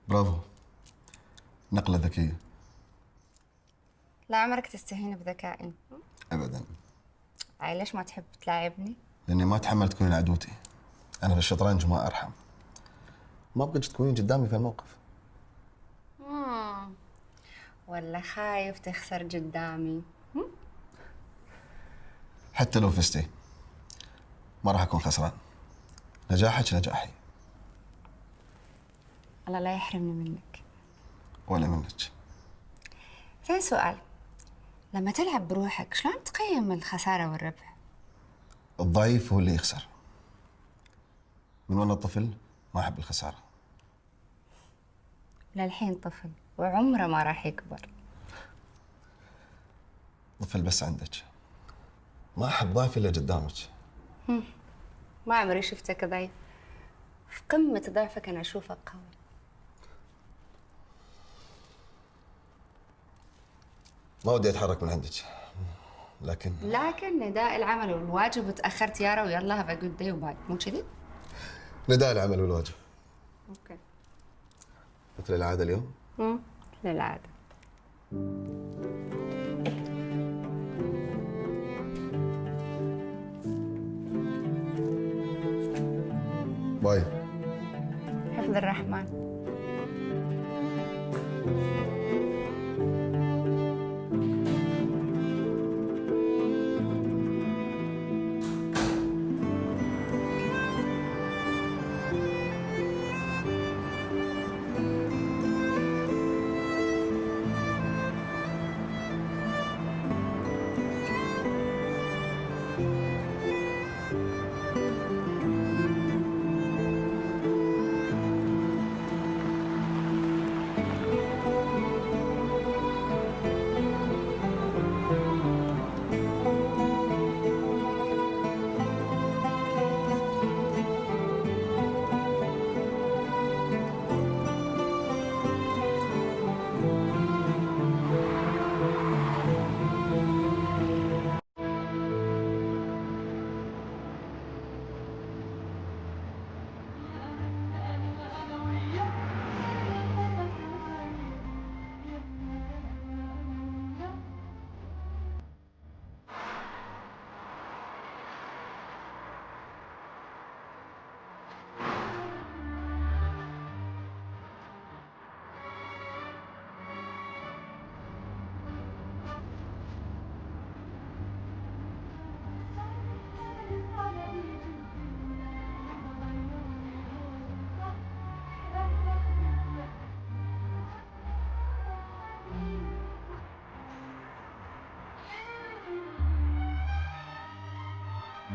برافو. نقلة ذكية. لا عمرك تستهين بذكائي. أبدا. عيل ليش ما تحب تلاعبني؟ لأني ما أتحمل تكونين عدوتي. أنا في الشطرنج ما أرحم. ما أبغيك تكونين قدامي في الموقف. ولا خايف تخسر قدامي؟ حتى لو فزتي ما راح أكون خسران. نجاحك نجاحي. الله لا يحرمني منك. ولا منك. ثاني سؤال، لما تلعب بروحك شلون تقيم الخسارة والربح؟ الضعيف هو اللي يخسر. من وأنا طفل ما أحب الخسارة. للحين طفل وعمره ما راح يكبر. طفل بس عندك. ما أحب ضعفي إلا قدامك. ما عمري شفتك ضعيف. في قمة ضعفك أنا أشوفك قوي. ما ودي أتحرك من عندك، لكن نداء العمل والواجب وتأخرت يارا ويلا هاف ا جود داي وباي، مو كذي؟ نداء العمل والواجب. اوكي. مثل العادة اليوم. للعادة. باي. حفظ الرحمن.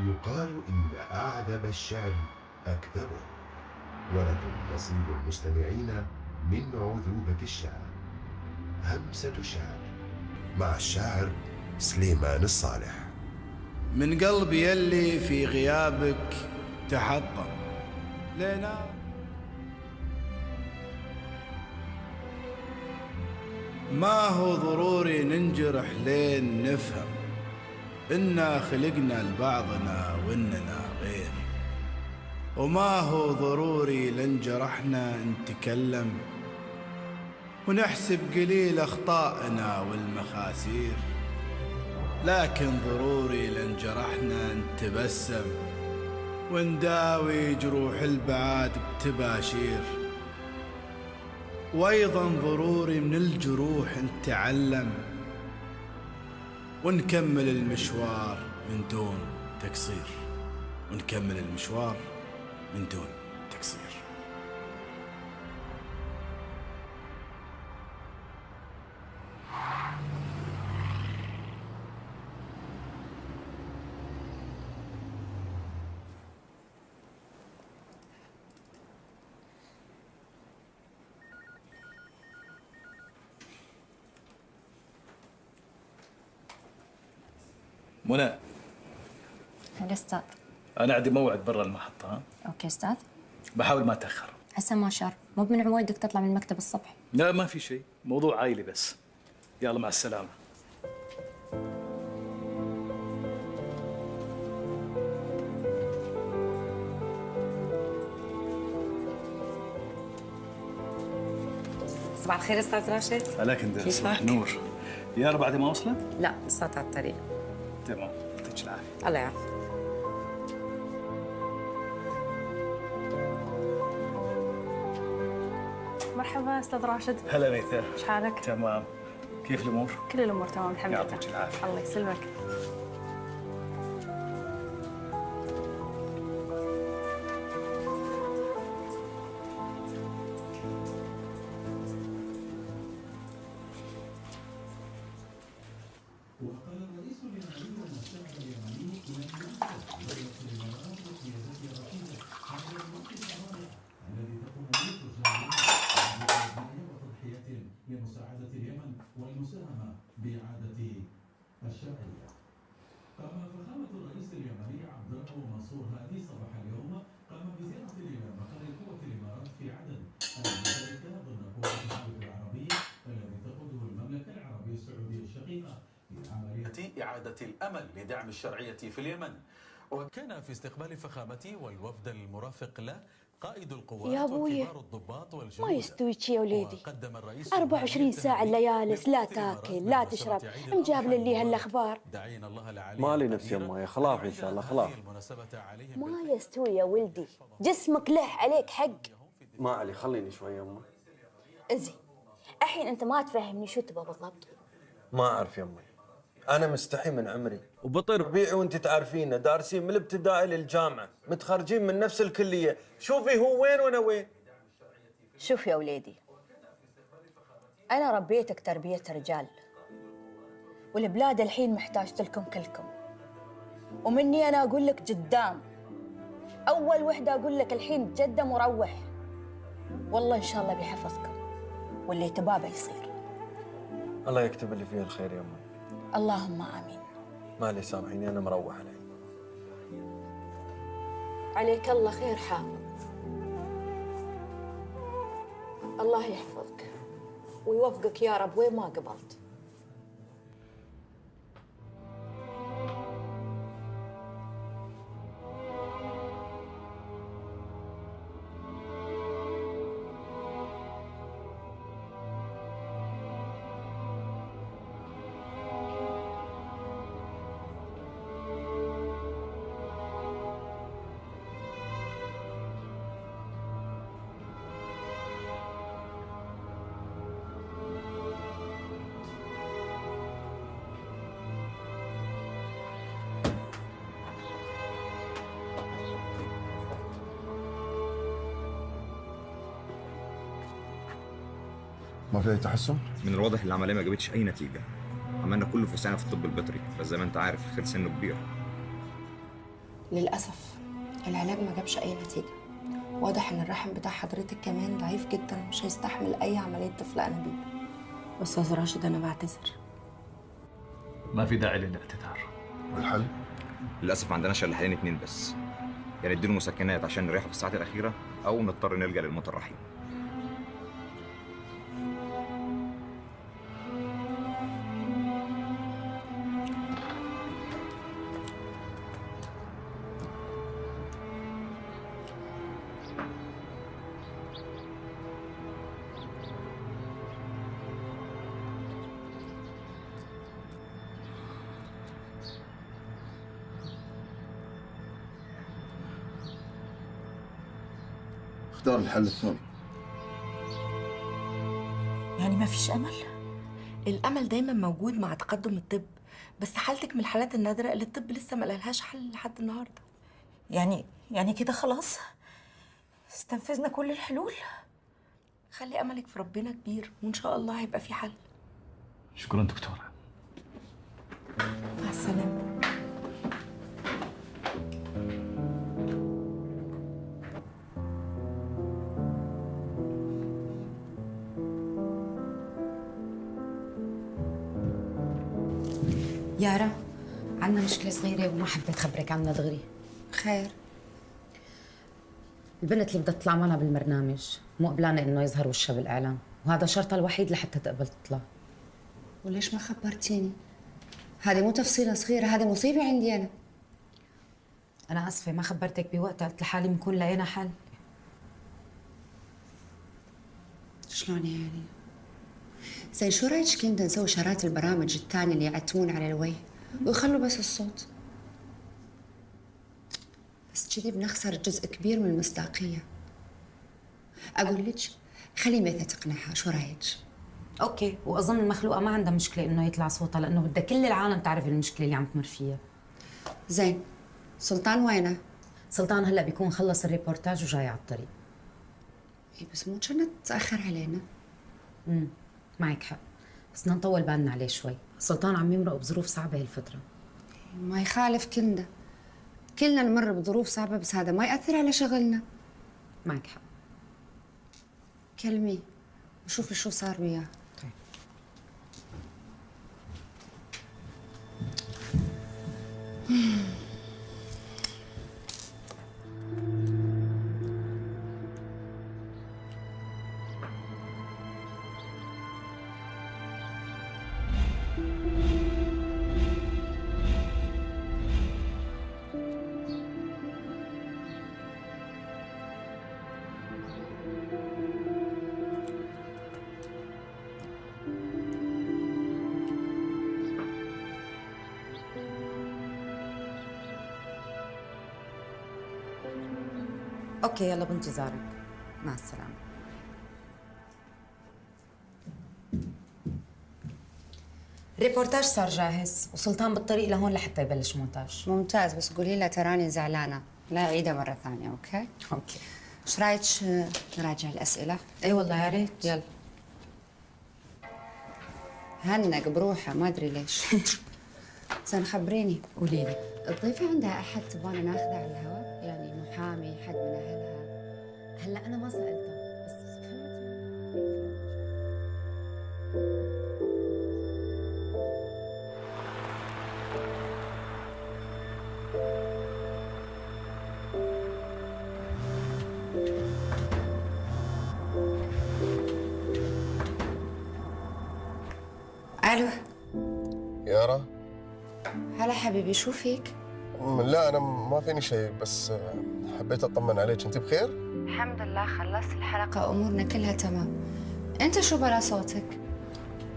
يقال إن أعذب الشعر أكذبه، ولكن نصيب المستمعين من عذوبة الشعر همسة شعر مع الشاعر سليمان الصالح. من قلبي يلي في غيابك تحطم لنا ما هو ضروري ننجرح لين نفهم إنا خلقنا لبعضنا وإننا غير، وما هو ضروري لنجرحنا نتكلم ونحسب قليل أخطائنا والمخاسير، لكن ضروري لنجرحنا نتبسم ونداوي جروح البعاد بتباشير، وأيضا ضروري من الجروح نتعلم ونكمل المشوار من دون تقصير، ونكمل المشوار من دون تقصير. منى، الأستاذ. أنا عندي موعد برا المحطة. ها؟ أوكي أستاذ. بحاول ما أتأخر. هسه ما شر، مو من عوايدك تطلع من المكتب الصبح. لا ما في شيء، موضوع عائلي بس. يلا مع السلامة. صباح الخير استاذ راشد. لكن ده صباح كيفك؟ نور. يارا بعد ما وصلت؟ لا لساتها على الطريق. تمام، يعطيك العافيه. الله يعافيك. مرحبا استاذ راشد. هلا ميثا. ايش حالك؟ تمام. كيف الامور؟ كل الامور تمام الحمد لله. يعطيك العافيه. الله يسلمك. لمساعدة اليمن والمساهمة بإعادة الشرعية. قام فخامة الرئيس اليمني عبد الرب منصور هادي صباح اليوم بزيارة إلى مقر قوة الإمارات في عدن المشاركة ضمن قوة التحالف العربي الذي تقوده المملكة العربية السعودية الشقيقة في عملية إعادة الأمل لدعم الشرعية في اليمن. وكان في استقبال فخامته والوفد المرافق له قائد القوات يا أبويا وكبار الضباط والجنود. ما يستوي شي يا وليدي. وقدم الرئيس 24 ساعة الليالس لا تاكل لا تشرب مجاب لي هالأخبار. دعينا الله العلي مالي نفس يمه خلاف ان شاء الله خلاف. ما يستوي يا ولدي جسمك له عليك حق. ما علي خليني شوي يمه. ازي الحين انت ما تفهمني شو تبغى بالضبط. ما اعرف يمي، انا مستحي من عمري وبطير ربيعي وانت تعرفينه، دارسين من الابتدائي للجامعه، متخرجين من نفس الكليه، شوفي هو وين وانا وين. شوف يا وليدي انا ربيتك تربية رجال والبلاد الحين محتاجة لكم كلكم، ومني انا اقول لك قدام اول وحدة اقول لك الحين جدة مروح، والله ان شاء الله بيحفظكم واللي تباه بيصير. الله يكتب اللي فيه الخير يمي. اللهم امين. مالي سامحيني انا مروح الحين. عليك الله خير حافظ. الله يحفظك ويوفقك يا رب وين ما قبلت. ما في اي تحسن؟ من الواضح العمليه ما جابتش اي نتيجه. عملنا كله في وسعنا في الطب البيطري، بس زي ما انت عارف الخير سنه كبير. للأسف العلاج ما جابش أي نتيجة. واضح إن الرحم بتاع حضرتك كمان ضعيف جدا، مش هيستحمل أي عملية طفل أنابيب. أستاذ راشد أنا بعتذر. ما في داعي للاعتذار. والحل؟ للاسف ما عندناش الا حلين اتنين بس، يعني نديله مسكنات عشان نريحه في الساعات الاخيره، او نضطر نلجا للموت الرحيم. اختار الحل الثاني. يعني ما فيش أمل؟ الأمل دايما موجود مع تقدم الطب، بس حالتك من الحالات النادرة اللي الطب لسه ما لهاش حل لحد النهاردة. يعني كده خلاص استنفذنا كل الحلول؟ خلي أملك في ربنا كبير وإن شاء الله هيبقى في حل. شكرا دكتورة. مع السلامة. يارا عندنا مشكلة صغيرة وما حبيت خبرك عنها دغري. خير؟ البنت اللي بدها تطلع معنا بالبرنامج مو قبلانة انه يظهر وشها بالاعلام، وهذا شرطها الوحيد لحتى تقبل تطلع. وليش ما خبرتيني؟ هذه مو تفصيلة صغيرة، هذه مصيبة عندي انا. انا اسفة ما خبرتك بوقتها، قلت لحالي بنكون لقينا حل. شلون يعني؟ زين شو رايك كندا نسوي شرات البرامج الثانية اللي يعتمون على الوجه ويخلوا بس الصوت؟ بس كذي بنخسر جزء كبير من المصداقية. أقول لك خلي ميثا تقنعها، شو رايك؟ اوكي، واظن المخلوقه ما عندها مشكله انه يطلع صوتها، لانه بدها كل العالم تعرف المشكله اللي عم تمر فيها. زين سلطان وينه؟ سلطان هلا بيكون خلص الريبورتاج وجاي على الطريق. إيه بس مو كانت تأخر علينا. معك حق، بس بدنا نطول بالنا عليه شوي. سلطان عم يمرق بظروف صعبه هالفتره. ما يخالف كندا، كلنا نمر بظروف صعبة، بس هذا ما يأثر على شغلنا. معك حق. كلميه وشوفي شو صار وياه. اوكي يلا بانتظارك، مع السلامه. الريبورتاج صار جاهز وسلطان بالطريق لهون لحتى يبلش مونتاج. ممتاز، بس قولي لها تراني زعلانة، لا عيدها مرة ثانية. اوكي؟ اوكي. ايش رايك نراجع الأسئلة؟ اي والله يا ريت. يلا. هنق بروحها ما ادري ليش. زين خبريني. قولي لي. الضيفة عندها أحد تبغانا ناخذه على الهواء؟ يعني محامي، حد من أهلها؟ هلا انا ما سالتها، بس فهمت. الو. يارا. هلا حبيبي، شو فيك؟ لا انا ما فيني شيء، بس حبيت اطمن عليك. انت بخير؟ الحمد لله، خلصت الحلقة، أمورنا كلها تمام. أنت شو بلا صوتك؟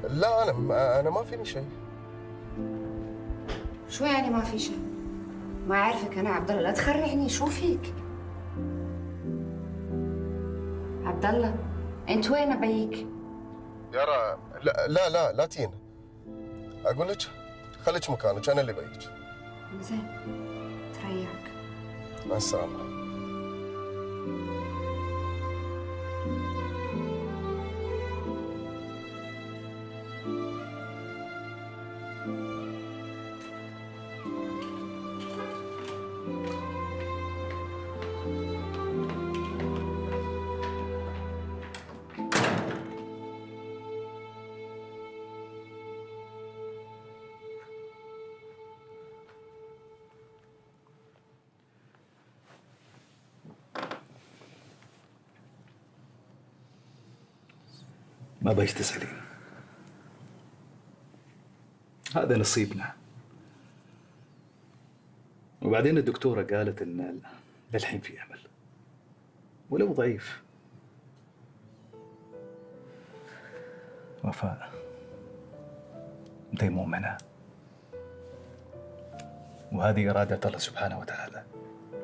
لا انا ما فيني شيء. شو يعني ما في شيء؟ ما أعرفك أنا عبد الله، لا تخرعني، شو فيك؟ عبد الله أنت وين أبيك؟ يارا لا تينا. اقول لك خليك مكانك، انا اللي بيك. زين تريحك. مع السلامة. ما بيش تسألين، هذا نصيبنا. وبعدين الدكتورة قالت إن للحين في أمل ولو ضعيف. وفاء أنت مؤمنة، وهذه إرادة الله سبحانه وتعالى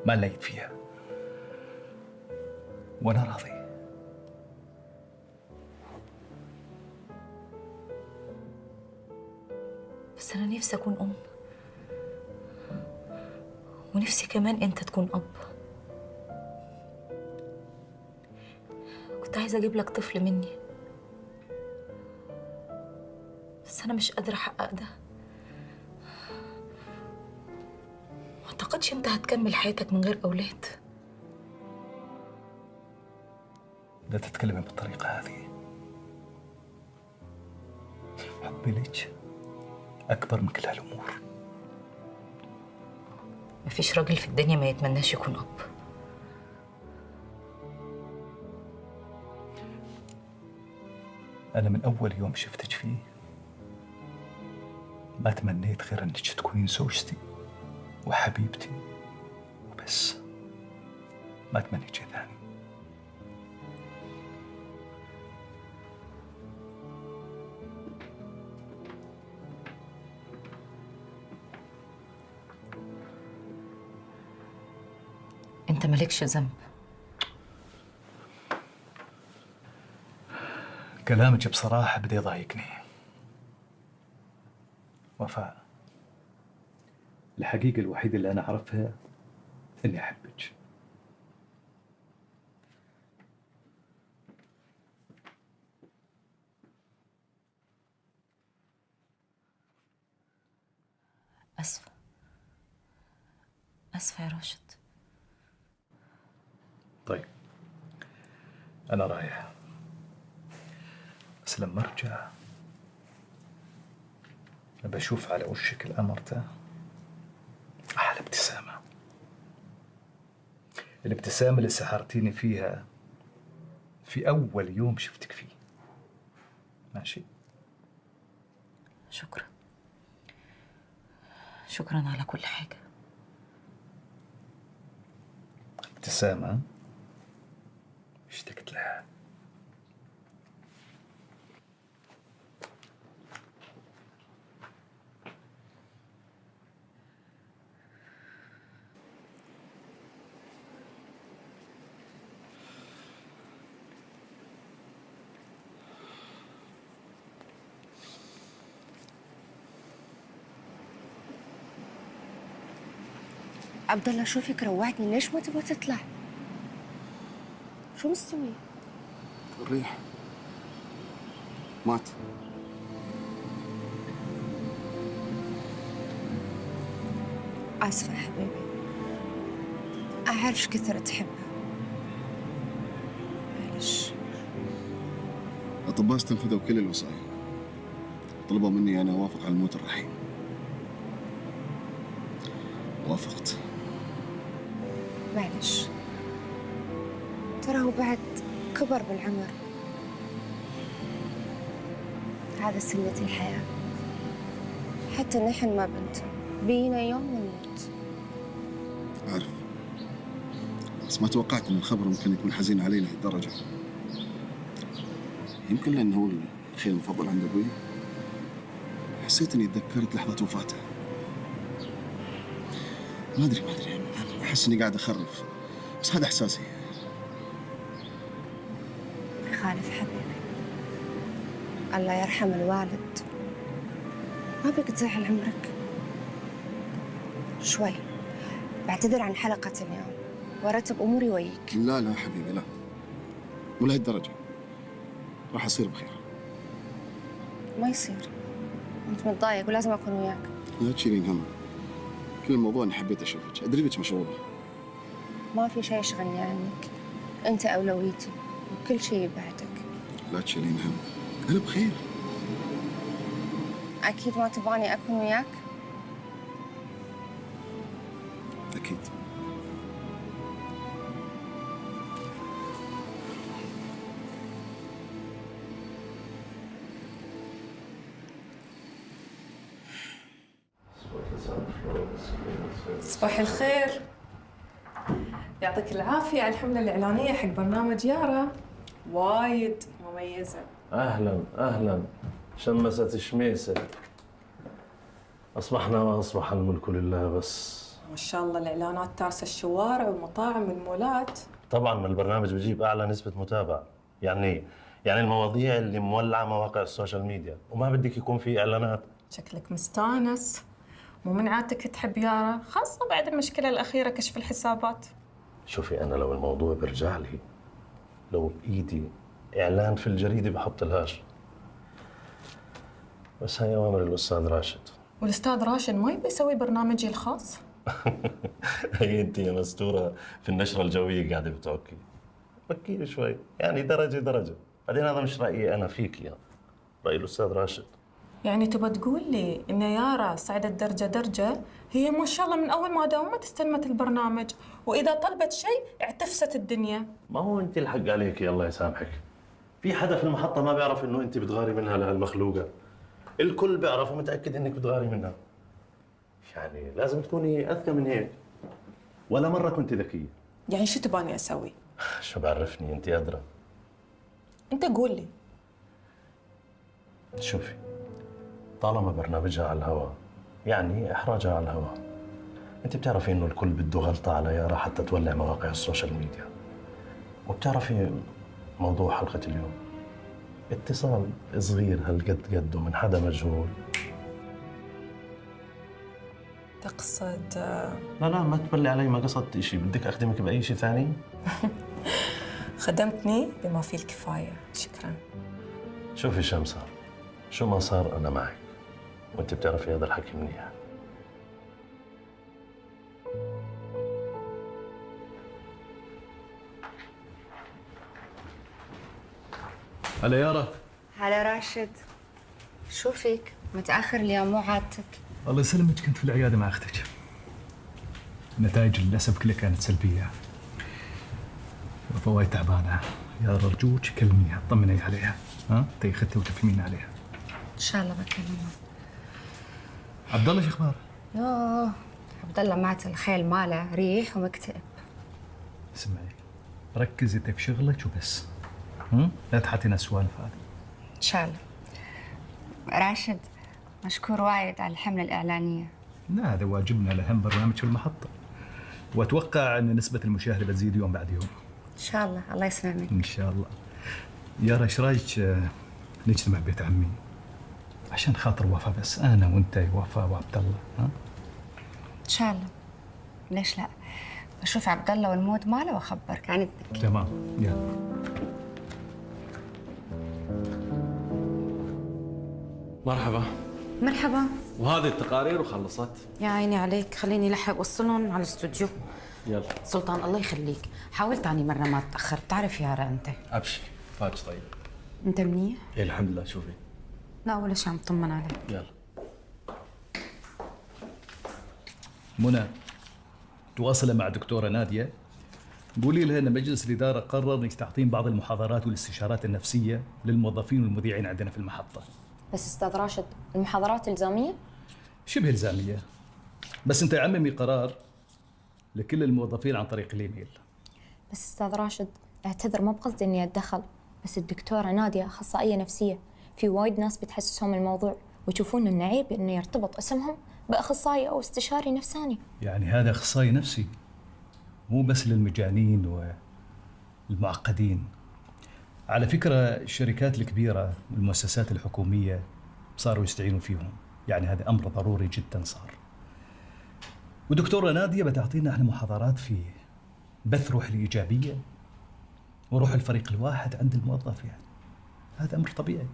ما لنا يد فيها، وأنا راضي. بس أنا نفسي أكون أم، ونفسي كمان أنت تكون أب. كنت عايزة أجيب لك طفل مني، بس أنا مش قادرة أحقق ده. ما أعتقدش أنت هتكمل حياتك من غير أولاد. لا تتكلمي بالطريقة هذه. حبي لك أكبر من كل هالأمور. مفيش راجل في الدنيا ما يتمناش يكون أب. أنا من أول يوم شفتك فيه ما تمنيت غير أنك تكونين زوجتي وحبيبتي وبس، ما تمنيت شيء ثاني. انت مالكش ذنب. كلامك بصراحة بدي يضايقني. وفاء، الحقيقة الوحيدة اللي أنا أعرفها إني أحبك. اسفه اسفه يا راشد. طيب أنا رايح، بس لما أرجع بشوف على وشك القمر ده أحلى ابتسامة، الابتسامة اللي سحرتيني فيها في أول يوم شفتك فيه. ماشي؟ شكرا، شكرا على كل حاجة. ابتسامة اشتقت لها. عبد الله شوفك روعتني، ليش ما تبغى تطلع؟ شو مستوي؟ الريح مات. آسفة حبيبي، أعرف إيش كثر تحبها. معلش. الأطباء استنفذوا كل الوسائل، طلبوا مني أنا أوافق على الموت الرحيم. وافقت. معلش، ترى هو بعد كبر بالعمر، هذا سنة الحياة. حتى نحن ما بنت بينا يوم ونموت. عارف، بس ما توقعت ان الخبر ممكن يكون حزين علي لهالدرجة. يمكن لانه هو الخير المفضل عند ابوي. حسيت اني تذكرت لحظة وفاته. ما ادري احس اني قاعد اخرف، بس هذا احساسي. خالف حبيبي، الله يرحم الوالد، ما بك تزعل عمرك. شوي بعتذر عن حلقة اليوم وارتب اموري وياك. لا حبيبي، لا، مو لهالدرجة. راح اصير بخير. ما يصير، انت متضايق ولازم اكون وياك. لا تشيلين هم، كل الموضوع اني حبيت اشوفك، ادري بك مشغولة. ما في شيء يشغلني عنك، انت اولويتي وكل شيء بعدك. لا تشيلين هم، انا بخير. اكيد ما تبغاني اكون وياك؟ اكيد. صباح الخير، يعطيك العافية على الحملة الإعلانية حق برنامج يارا، وايد مميزة. أهلا شمست شميسة. أصبحنا وأصبح الملك لله بس. ما شاء الله الإعلانات تارسة الشوارع والمطاعم والمولات. طبعا من البرنامج بيجيب أعلى نسبة متابعة، يعني المواضيع اللي مولعة مواقع السوشيال ميديا، وما بدك يكون في إعلانات. شكلك مستانس، مو من عادتك تحب يارا، خاصة بعد المشكلة الأخيرة كشف الحسابات. شوفي أنا لو الموضوع برجع لي، لو بإيدي إعلان في الجريدة بحط الهاش، بس هاي أوامر الأستاذ راشد. والأستاذ راشد ما يبي يسوي برنامجي الخاص؟ هي أنت يا مستورة في النشرة الجوية قاعدة بتعكي، بكي شوي، يعني درجة. بعدين هذا مش رأيي أنا فيك، يا رأي الأستاذ راشد. يعني تبى تقول لي إن يارا صعدت درجة، هي ما شاء الله من أول ما داومت استلمت البرنامج، وإذا طلبت شيء اعتفست الدنيا. ما هو أنت الحق عليك، الله يسامحك. في حدا في المحطة ما بيعرف إنه أنت بتغاري منها لهالمخلوقة؟ الكل بيعرف ومتأكد إنك بتغاري منها. يعني لازم تكوني أذكى من هيك. ولا مرة كنت ذكية. يعني شو تباني أسوي؟ شو بعرفني، أنت أدرى. أنت قول لي. شوفي، طالما برنامجها على الهواء يعني إحراجها على الهواء، انت بتعرفي انه الكل بده غلطة على يارا حتى تولع مواقع السوشيال ميديا. وبتعرفي موضوع حلقة اليوم، اتصال صغير هالقد قده من حدا مجهول. تقصد لا ما تبلي علي، ما قصدت إشي. بدك أخدمك بأي شيء ثاني؟ خدمتني بما فيه الكفاية، شكرا. شوفي شمسة، شو ما صار أنا معك، وأنت بتعرفي هذا الحكي منيح. هلا يارا. هلا راشد، شو فيك؟ متأخر اليوم مو عادتك. الله يسلمك، كنت في العيادة مع أختك. النتائج للأسف كلها كانت سلبية. وفواي تعبانة. يا رجوك كلميها، طمني عليها، ها؟ تيختها وتفهمين عليها. إن شاء الله بكلمها. عبد الله شو أخباره؟ يوه، عبد الله مات الخيل ماله ريح ومكتئب. اسمعي، ركزي في شغلك وبس. لا تحطينا السوالف هذه. إن شاء الله. راشد، مشكور وايد على الحملة الإعلانية. لا، هذا واجبنا لأهم برنامج في المحطة. وأتوقع أن نسبة المشاهدة بتزيد يوم بعد يوم. إن شاء الله، الله يسمع منك. إن شاء الله. يارا، إيش رايك نجتمع ببيت عمي عشان خاطر وفاء، بس أنا وأنت وفاء وعبد الله، ها؟ إن شاء الله. ليش لا؟ بشوف عبد الله والمود ماله وأخبرك عن إذنك. تمام، يلا. مرحبا. مرحبا. وهذه التقارير وخلصت. يا عيني عليك، خليني لحق وصلهم على الاستوديو. يلا سلطان الله يخليك، حاول تاني مرة ما تتأخر، بتعرف يارا أنت. ابشر، فاج طيب. أنت منيح؟ إيه الحمد لله. شوفي. لا ولا شيء، عم طمن عليك. يلا. منى، تواصل مع دكتورة نادية، قولي لها أن مجلس الإدارة قرر أنك تعطين بعض المحاضرات والاستشارات النفسية للموظفين والمذيعين عندنا في المحطة. بس أستاذ راشد، المحاضرات إلزامية؟ شبه إلزامية، بس أنت عممي قرار لكل الموظفين عن طريق الإيميل. بس أستاذ راشد، اعتذر، ما بقصدي إني أتدخل، بس الدكتورة نادية أخصائية نفسية، في وايد ناس بتحسسهم الموضوع ويشوفون إنه عيب إنه يرتبط اسمهم بأخصائي أو استشاري نفساني. يعني هذا أخصائي نفسي مو بس للمجانين والمعقدين. على فكرة الشركات الكبيرة والمؤسسات الحكومية صاروا يستعينوا فيهم، يعني هذا أمر ضروري جدا صار. ودكتورة نادية بتعطينا احنا محاضرات في بث روح الإيجابية وروح الفريق الواحد عند الموظف، يعني هذا أمر طبيعي.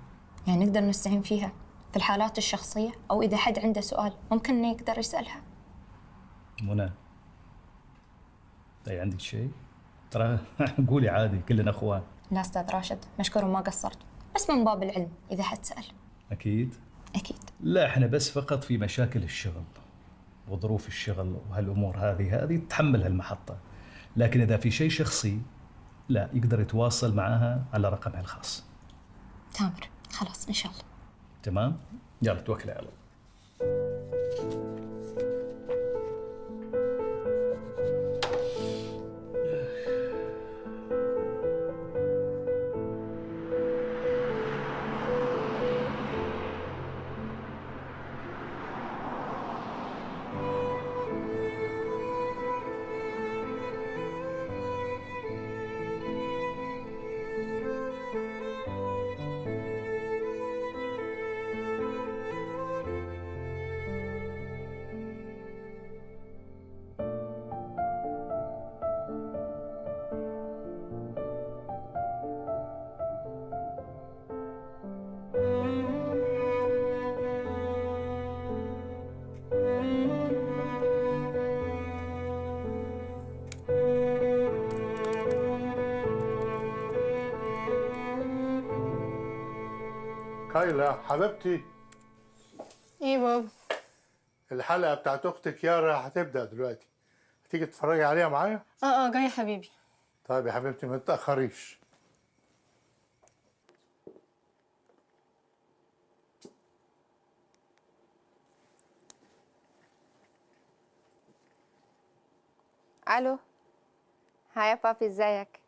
يعني نقدر نستعين فيها في الحالات الشخصية، أو إذا حد عنده سؤال ممكن إنه يقدر يسألها. منى، طيب عندك شيء؟ ترى قولي عادي، كلنا اخوان. لا أستاذ راشد، مشكور ما قصرت، بس من باب العلم إذا حد سأل. أكيد؟ أكيد. لا، احنا بس فقط في مشاكل الشغل وظروف الشغل وهالأمور هذه تحملها المحطة، لكن إذا في شيء شخصي لا، يقدر يتواصل معها على رقمها الخاص. تامر، خلاص إن شاء الله. تمام؟ يلا توكلي على الله. كايلا حبيبتي. ايه بابا. الحلقة بتاعت أختك يارا هتبدأ دلوقتي، هتيجي تتفرجي عليها معايا؟ جاي يا حبيبي. طيب يا حبيبتي ما تتأخريش. ألو. هاي يا بابي، ازيك؟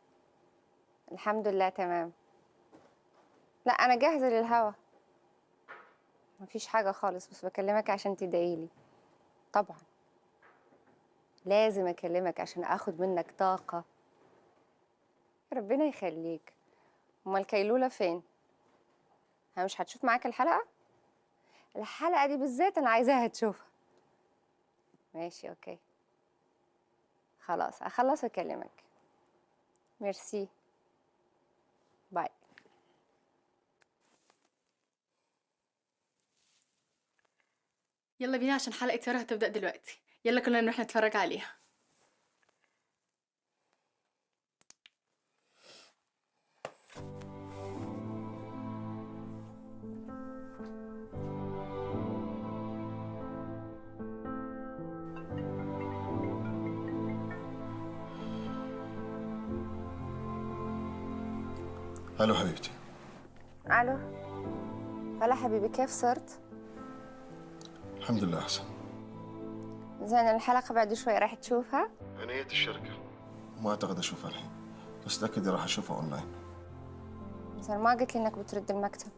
الحمد لله تمام. لا أنا جاهزة للهوا، مفيش حاجة خالص، بس بكلمك عشان تدعيلي. طبعا. لازم أكلمك عشان أخد منك طاقة. ربنا يخليك. أمال الكيلولة فين؟ ها مش هتشوف معاك الحلقة؟ الحلقة دي بالذات أنا عايزاها تشوفها. ماشي أوكي. خلاص أخلص وأكلمك. ميرسي. باي. يلا بينا عشان حلقة يارا هتبدأ دلوقتي. يلا كلنا نروح نتفرج عليها. الو حبيبتي. ألو. هلا حبيبي، كيف صرت؟ الحمد لله احسن. زين الحلقة بعد شوي راح تشوفها؟ نية الشركة ما اعتقد اشوفها الحين، بس تأكدي راح اشوفها اونلاين. زين ما قلت لي انك بترد المكتب.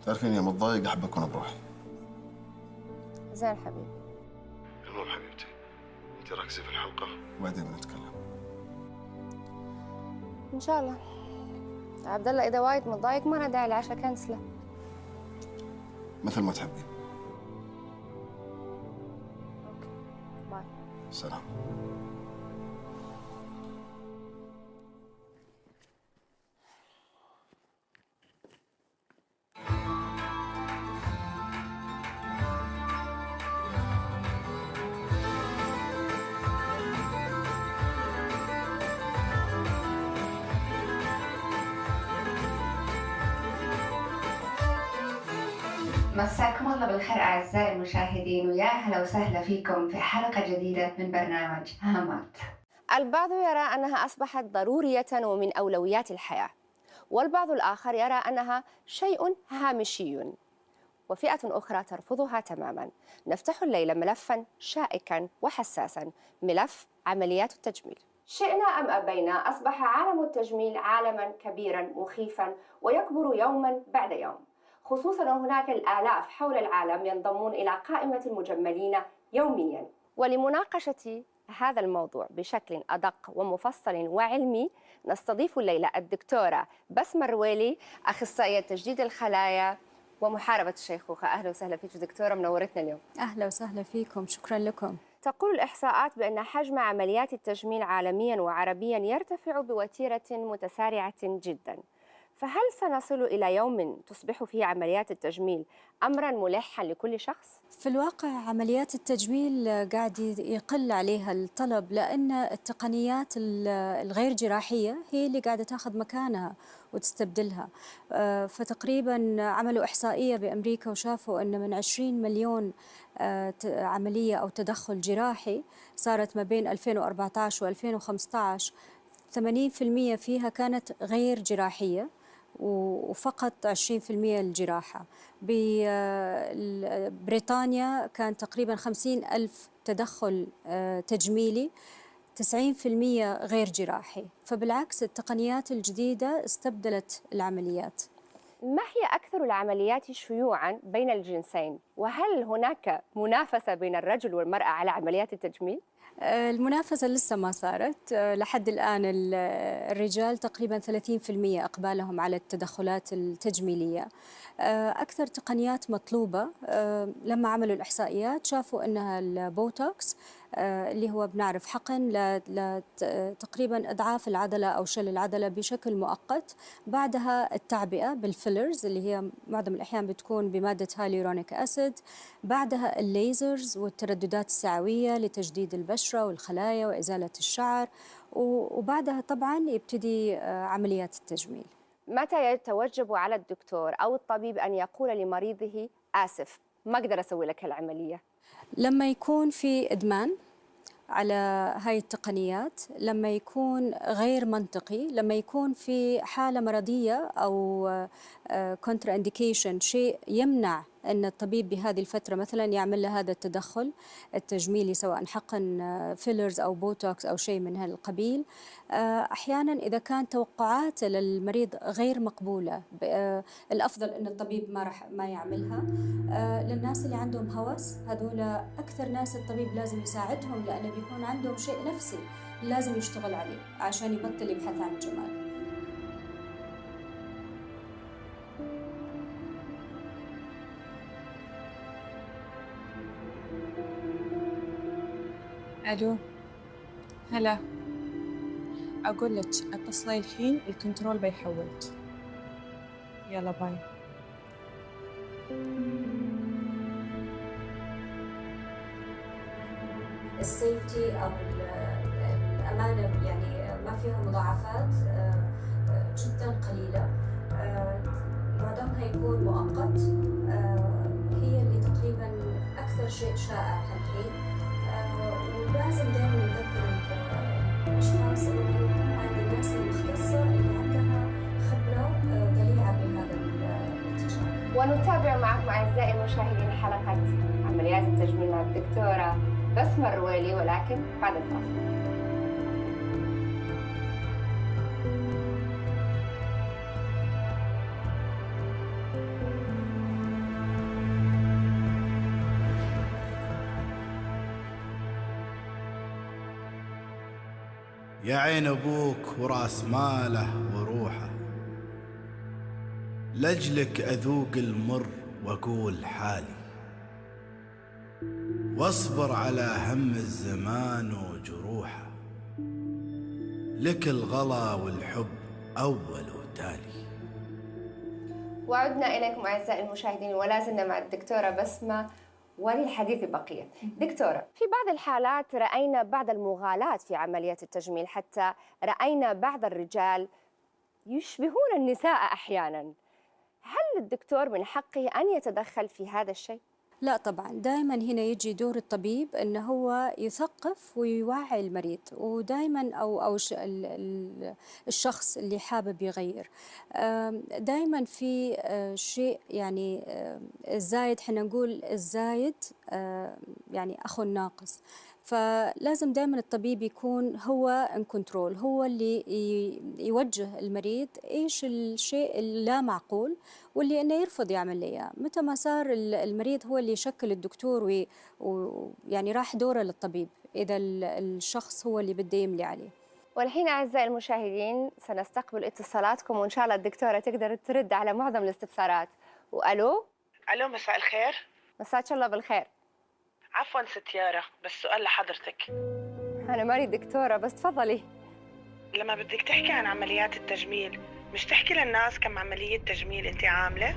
تعرفين يوم اتضايق احب اكون بروحي. زين حبيبي. المهم حبيبتي، انت ركزي في الحلقة وبعدين بنتكلم. ان شاء الله. عبد الله اذا وايد متضايق ما له داعي العشاء كنسله. مثل ما تحبين. باي. سلام. مساكم الله بالخير أعزائي المشاهدين، ويا هلا وسهلا فيكم في حلقة جديدة من برنامج هامات. البعض يرى أنها أصبحت ضرورية ومن أولويات الحياة، والبعض الآخر يرى أنها شيء هامشي، وفئة أخرى ترفضها تماما. نفتح الليلة ملفا شائكا وحساسا، ملف عمليات التجميل. شئنا أم أبينا أصبح عالم التجميل عالما كبيرا مخيفا ويكبر يوما بعد يوم، خصوصا وهناك الآلاف حول العالم ينضمون إلى قائمة المجملين يوميا. ولمناقشة هذا الموضوع بشكل أدق ومفصل وعلمي نستضيف الليلة الدكتورة بسمة الرويلي، أخصائية تجديد الخلايا ومحاربة الشيخوخة. أهلا وسهلا فيك دكتورة، منورتنا اليوم. أهلا وسهلا فيكم، شكرا لكم. تقول الإحصاءات بأن حجم عمليات التجميل عالميا وعربيا يرتفع بوتيرة متسارعة جدا، فهل سنصل إلى يوم تصبح فيه عمليات التجميل أمرا ملحا لكل شخص؟ في الواقع عمليات التجميل قاعد يقل عليها الطلب، لأن التقنيات الغير جراحية هي اللي قاعدة تاخذ مكانها وتستبدلها. فتقريبا عملوا إحصائية بأمريكا وشافوا أن من 20 مليون عملية أو تدخل جراحي صارت ما بين 2014 و2015 80% فيها كانت غير جراحية وفقط 20% الجراحة. ببريطانيا كان تقريبا 50,000 تدخل تجميلي، 90% غير جراحي. فبالعكس التقنيات الجديدة استبدلت العمليات. ما هي أكثر العمليات شيوعاً بين الجنسين؟ وهل هناك منافسة بين الرجل والمرأة على عمليات التجميل؟ المنافسة لسه ما صارت لحد الآن. الرجال تقريبا 30% إقبالهم على التدخلات التجميلية. أكثر تقنيات مطلوبة لما عملوا الإحصائيات شافوا أنها البوتوكس، اللي هو بنعرف حقن تقريبا أضعاف العضلة أو شل العضلة بشكل مؤقت. بعدها التعبئة بالفيلرز اللي هي معظم الأحيان بتكون بمادة هاليورونيك أسيد. بعدها الليزرز والترددات السعوية لتجديد البشرة والخلايا وإزالة الشعر، وبعدها طبعا يبتدي عمليات التجميل. متى يتوجب على الدكتور أو الطبيب أن يقول لمريضه آسف ما أقدر أسوي لك العملية؟ لما يكون في إدمان على هاي التقنيات، لما يكون غير منطقي، لما يكون في حالة مرضية أو كونترا إنديكيشن، شيء يمنع أن الطبيب بهذه الفترة مثلا يعمل له هذا التدخل التجميلي، سواء حقن فيلرز أو بوتوكس أو شيء من هالقبيل. أحيانا إذا كان توقعات للمريض غير مقبولة، الأفضل أن الطبيب ما يعملها. للناس اللي عندهم هوس، هذول أكثر ناس الطبيب لازم يساعدهم، لأنه بيكون عندهم شيء نفسي لازم يشتغل عليه عشان يبطل يبحث عن الجمال. الو، هلا. اقول لك اتصلي الحين، الكنترول بيحولك. يلا باي. السيفتي او الامانه يعني ما فيها مضاعفات جدا قليله، معظمها يكون مؤقت. هي اللي تقريبا اكثر شيء شائع الحين. ولازم دائما نذكر الاشخاص اللي يكون عند الناس المختصه اللي عندها خبره ضليعه بهذا الاتجاه. ونتابع معكم أعزائي المشاهدين حلقة عمليات التجميل مع الدكتورة بسمة الرويلي، ولكن بعد الفاصل. يا عين أبوك وراس ماله وروحه، لأجلك أذوق المر وأقول حالي، واصبر على هم الزمان وجروحه، لك الغلا والحب أول وتالي. وعدنا إليكم أعزائي المشاهدين، ولا زلنا مع الدكتورة بسمة وللحديث بقية. دكتورة، في بعض الحالات رأينا بعض المغالاة في عملية التجميل، حتى رأينا بعض الرجال يشبهون النساء أحيانا. هل الدكتور من حقه أن يتدخل في هذا الشيء؟ لا طبعا، دائما هنا يجي دور الطبيب انه هو يثقف ويوعي المريض، ودائما او الشخص اللي حابب يغير. دائما في شيء يعني الزايد، حنا نقول الزايد يعني اخو الناقص. فلازم دائما الطبيب يكون هو ان كنترول، هو اللي يوجه المريض ايش الشيء اللا معقول واللي انه يرفض يعمل لي اياه. متى ما صار المريض هو اللي يشكل الدكتور ويعني راح دوره للطبيب اذا الشخص هو اللي بده يملي عليه. والحين أعزائي المشاهدين سنستقبل اتصالاتكم، وإن شاء الله الدكتورة تقدر ترد على معظم الاستفسارات. وألو؟ الو، مساء الخير. مساك الله بالخير. عفوا ست يارا، بس سؤال لحضرتك. أنا ماني دكتورة، بس تفضلي. لما بدك تحكي عن عمليات التجميل، مش تحكي للناس كم عملية تجميل انت عاملة؟